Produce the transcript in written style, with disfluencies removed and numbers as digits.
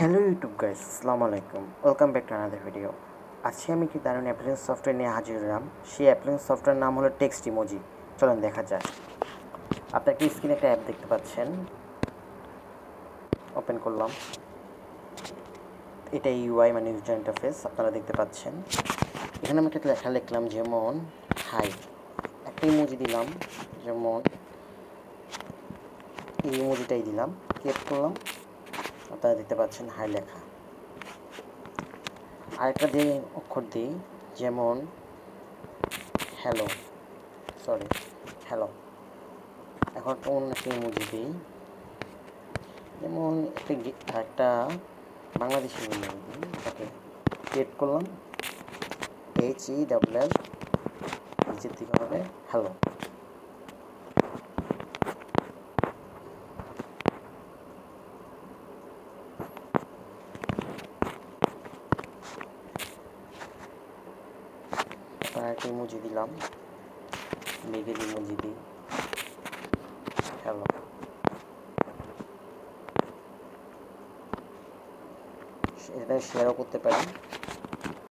Hello YouTube guys, আসসালামু আলাইকুম। Welcome back to another video. আজকে আমি কি দারুণ অ্যাপ্লিকেশন সফটওয়্যার নিয়ে হাজির হলাম। সেই অ্যাপ্লিকেশন সফটওয়্যার নাম হলো টেক্সট ইমোজি। চলুন দেখা যাক। আপনার কি স্ক্রিনে একটা অ্যাপ দেখতে পাচ্ছেন, ওপেন করলাম। এটা ইউআই মানে ইউজার ইন্টারফেস আপনারা দেখতে পাচ্ছেন। এখানে আমি একটা লেখা লিখলাম, যেমন হাই। একটা ইমোজি দিলাম, যেমন এই ইমোজিটাই দিলাম, ক্লিক করলাম। আপনারা দেখতে পাচ্ছেন হাই লেখা। আরেকটা দিয়ে অক্ষর দিই, যেমন হ্যালো, হ্যালো। এখন অন্য একটা ইমোজি দিই, যেমন একটা বাংলাদেশি ইমোজি দিই। ওকে, ক্রিয়েট করলাম, HELL, নিচের দিকে হবে হ্যালো। একটা ইমোজি দিলাম, মেঘের ইমোজি দিই, হ্যালো। এটা শেয়ারও করতে পারি।